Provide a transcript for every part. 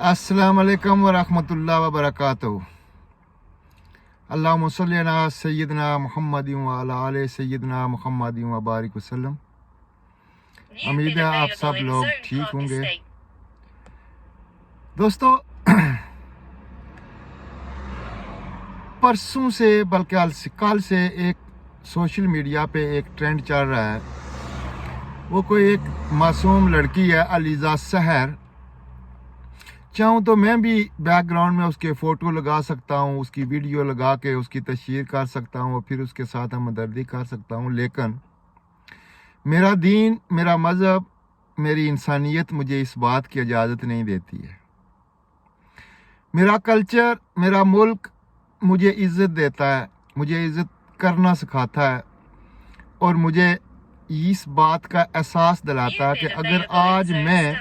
अस्सलाम वालेकुम व रहमतुल्लाहि व बरकातहू। अल्लाहुम्मा सल्ली अला सय्यिदना मुहम्मदिन व अला आले सय्यिदना मुहम्मदिन व बारिक वसल्लम। उम्मीद है आप सब लोग ठीक होंगे। दोस्तों, परसों से बल्कि कल से एक सोशल मीडिया पे एक ट्रेंड चल रहा है। वो कोई एक मासूम लड़की है, अलीज़ा सहर। चाहूँ तो मैं भी बैकग्राउंड में उसके फ़ोटो लगा सकता हूँ, उसकी वीडियो लगा के उसकी तशहीर कर सकता हूँ, फिर उसके साथ हमदर्दी कर सकता हूँ। लेकिन मेरा दीन, मेरा मज़हब, मेरी इंसानियत मुझे इस बात की इजाज़त नहीं देती है। मेरा कल्चर, मेरा मुल्क मुझे इज़्ज़त देता है, मुझे इज़्ज़त करना सिखाता है और मुझे इस बात का एहसास दिलाता है कि अगर आज मैं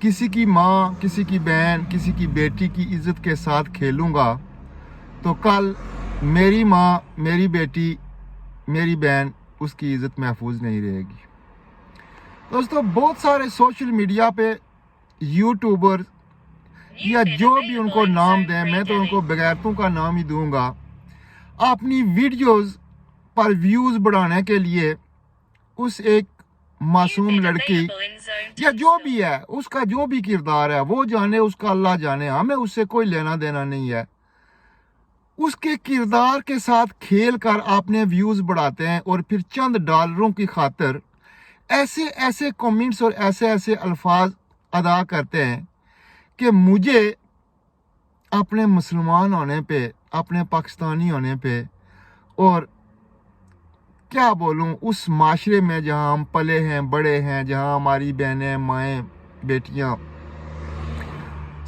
किसी की माँ, किसी की बहन, किसी की बेटी की इज़्ज़त के साथ खेलूँगा तो कल मेरी माँ, मेरी बेटी, मेरी बहन, उसकी इज़्ज़त महफूज नहीं रहेगी। दोस्तों, बहुत सारे सोशल मीडिया पे यूट्यूबर या जो भी उनको नाम दें, मैं तो उनको बगैरतों का नाम ही दूंगा, अपनी वीडियोस पर व्यूज़ बढ़ाने के लिए उस एक मासूम लड़की या जो भी है, उसका जो भी किरदार है वो जाने, उसका अल्लाह जाने, हमें उससे कोई लेना देना नहीं है। उसके किरदार के साथ खेल कर आपने व्यूज़ बढ़ाते हैं और फिर चंद डॉलरों की खातिर ऐसे ऐसे कमेंट्स और ऐसे ऐसे अल्फाज अदा करते हैं कि मुझे अपने मुसलमान होने पे, अपने पाकिस्तानी होने पे और क्या बोलूं, उस माशरे में जहां हम पले हैं, बड़े हैं, जहां हमारी बहनें, माएँ, बेटियां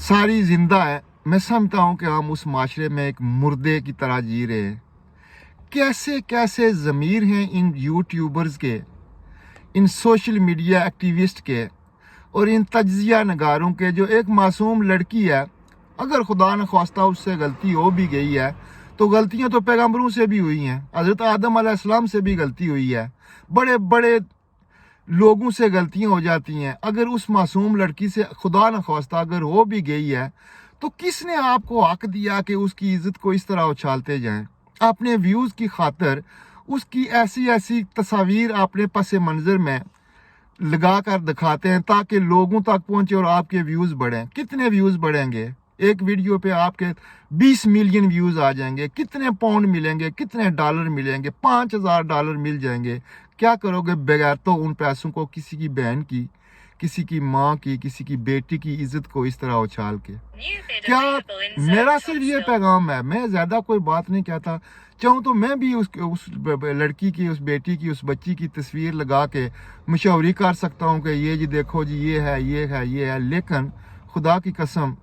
सारी जिंदा हैं, मैं समझता हूं कि हम उस माशरे में एक मुर्दे की तरह जी रहे हैं। कैसे कैसे ज़मीर हैं इन यूट्यूबर्स के, इन सोशल मीडिया एक्टिविस्ट के और इन तज्जिया नगारों के, जो एक मासूम लड़की है, अगर खुदा न ख्वास्ता उससे गलती हो भी गई है तो गलतियां तो पैगंबरों से भी हुई हैं, हज़रत आदम अलैहिस्सलाम से भी गलती हुई है, बड़े बड़े लोगों से गलतियां हो जाती हैं। अगर उस मासूम लड़की से खुदा न ख्वास्ता अगर हो भी गई है तो किसने आपको हक दिया कि उसकी इज्जत को इस तरह उछालते जाएं? अपने व्यूज़ की खातिर उसकी ऐसी ऐसी तस्वीर अपने पस मंज़र में लगा कर दिखाते हैं ताकि लोगों तक पहुंचे और आपके व्यूज़ बढ़ें। कितने व्यूज़ बढ़ेंगे? एक वीडियो पे आपके 20 मिलियन व्यूज़ आ जाएंगे। कितने पाउंड मिलेंगे? कितने डॉलर मिलेंगे? 5000 डॉलर मिल जाएंगे। क्या करोगे बगैर तो उन पैसों को किसी की बहन की, किसी की माँ की, किसी की बेटी की इज्जत को इस तरह उछाल के? क्या मेरा सिर्फ ये पैगाम है, मैं ज़्यादा कोई बात नहीं कहता। चाहूँ तो मैं भी उस लड़की की, उस बेटी की, उस बच्ची की तस्वीर लगा के मशहूरी कर सकता हूँ कि ये जी देखो जी, ये है, ये है, ये है। लेकिन खुदा की कसम,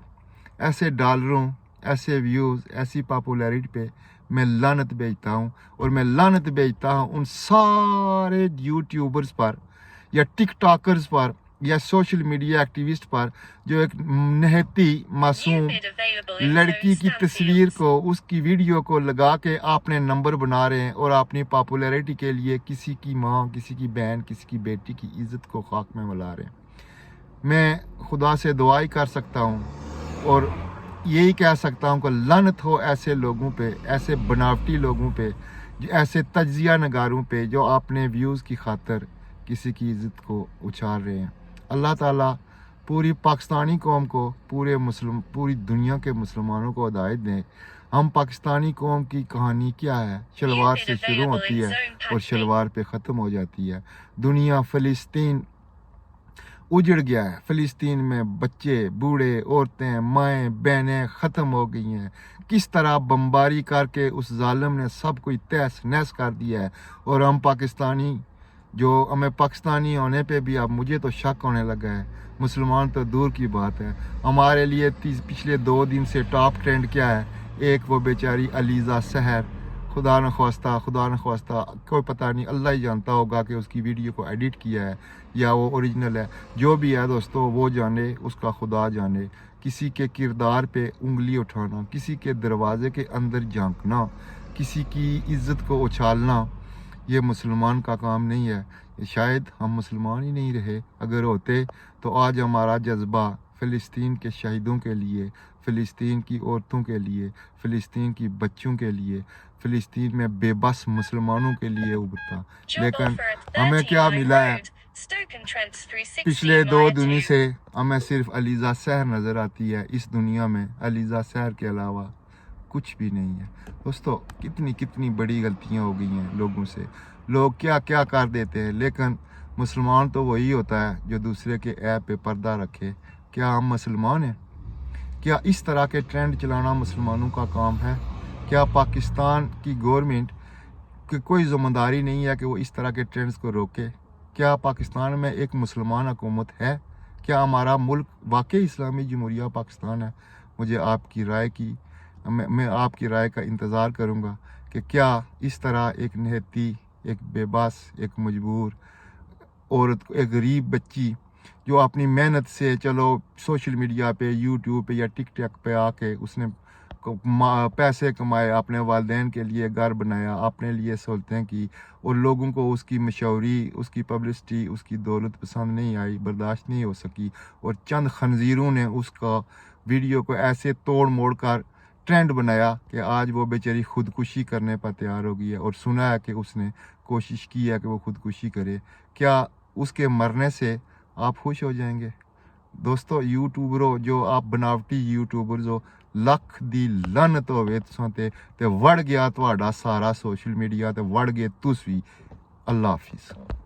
ऐसे डॉलरों, ऐसे व्यूज़, ऐसी पॉपुलैरिटी पे मैं लानत भेजता हूँ। और मैं लानत भेजता हूँ उन सारे यूट्यूबर्स पर या टिकटॉकर्स पर या सोशल मीडिया एक्टिविस्ट पर जो एक नहती मासूम लड़की की तस्वीर को, उसकी वीडियो को लगा के आपने नंबर बना रहे हैं और अपनी पॉपुलैरिटी के लिए किसी की माँ, किसी की बहन, किसी की बेटी की इज्जत को खाक में मिला रहे हैं। मैं खुदा से दुआ ही कर सकता हूँ और यही कह सकता हूँ कि लानत हो ऐसे लोगों पे, ऐसे बनावटी लोगों पे, ऐसे तज्जिया नगारों पे जो अपने व्यूज़ की खातिर किसी की इज़्ज़त को उछाल रहे हैं। अल्लाह ताला पूरी पाकिस्तानी कौम को, पूरी दुनिया के मुसलमानों को हिदायत दें। हम पाकिस्तानी कौम की कहानी क्या है? शलवार से शुरू होती है और शलवार पे ख़त्म हो जाती है। दुनिया, फ़लस्तीन उजड़ गया है। फ़लस्तीन में बच्चे, बूढ़े, औरतें, माएँ, बहनें ख़त्म हो गई हैं। किस तरह बमबारी करके उस जालिम ने सब कुछ तहस नहस कर दिया है। और हम पाकिस्तानी, जो हमें पाकिस्तानी होने पे भी अब मुझे तो शक होने लगा है, मुसलमान तो दूर की बात है। हमारे लिए पिछले 2 दिन से टॉप ट्रेंड क्या है? एक वो बेचारी अलीज़ा सहर, खुदा न ख्वास्ता कोई पता नहीं, अल्लाह ही जानता होगा कि उसकी वीडियो को एडिट किया है या वो ओरिजिनल है। जो भी है दोस्तों, वो जाने, उसका खुदा जाने। किसी के किरदार पे उंगली उठाना, किसी के दरवाजे के अंदर झांकना, किसी की इज्जत को उछालना, ये मुसलमान का काम नहीं है। शायद हम मुसलमान ही नहीं रहे। अगर होते तो आज हमारा जज्बा فلسطین کے شہیدوں کے لیے، فلسطین کی عورتوں کے لیے، فلسطین کی بچوں کے لیے، فلسطین میں بے بس مسلمانوں کے لیے ابھرتا، لیکن ہمیں کیا ملا ہے؟ پچھلے 2 دنوں سے ہمیں صرف علیزہ سحر نظر آتی ہے، اس دنیا میں علیزہ سحر کے علاوہ کچھ بھی نہیں ہے۔ دوستو کتنی بڑی غلطیاں ہو گئی ہیں لوگوں سے، لوگ کیا کیا کر دیتے ہیں، لیکن مسلمان تو وہی ہوتا ہے جو دوسرے کے عیب پہ پردہ رکھے۔ کیا ہم مسلمان ہیں؟ کیا اس طرح کے ٹرینڈ چلانا مسلمانوں کا کام ہے؟ کیا پاکستان کی گورنمنٹ کی کوئی ذمہ داری نہیں ہے کہ وہ اس طرح کے ٹرینڈز کو روکے؟ کیا پاکستان میں ایک مسلمان حکومت ہے؟ کیا ہمارا ملک واقعی اسلامی جمہوریہ پاکستان ہے؟ مجھے آپ کی رائے کی میں آپ کی رائے کا انتظار کروں گا کہ کیا اس طرح ایک نہتی، ایک بے بس، ایک مجبور عورت، ایک غریب بچی جو اپنی محنت سے چلو سوشل میڈیا پہ، یوٹیوب پہ یا ٹک ٹاک پہ آ کے اس نے پیسے کمائے، اپنے والدین کے لیے گھر بنایا، اپنے لیے سہولتیں کی، اور لوگوں کو اس کی مشہوری، اس کی پبلسٹی، اس کی دولت پسند نہیں آئی، برداشت نہیں ہو سکی، اور چند خنزیروں نے اس کا ویڈیو کو ایسے توڑ موڑ کر ٹرینڈ بنایا کہ آج وہ بیچاری خودکشی کرنے پر تیار ہو گئی ہے، اور سنا ہے کہ اس نے کوشش کی ہے کہ وہ خودکشی کرے۔ کیا اس کے مرنے سے آپ خوش ہو جائیں گے؟ دوستو یوٹیوبرو، جو آپ بناوٹی یوٹیوبرز ہو، لکھ دی لعنت ہوے تساں تے وڑ گیا تہاڈا سارا سوشل میڈیا تے وڑ گئے تس وی۔ اللہ حافظ۔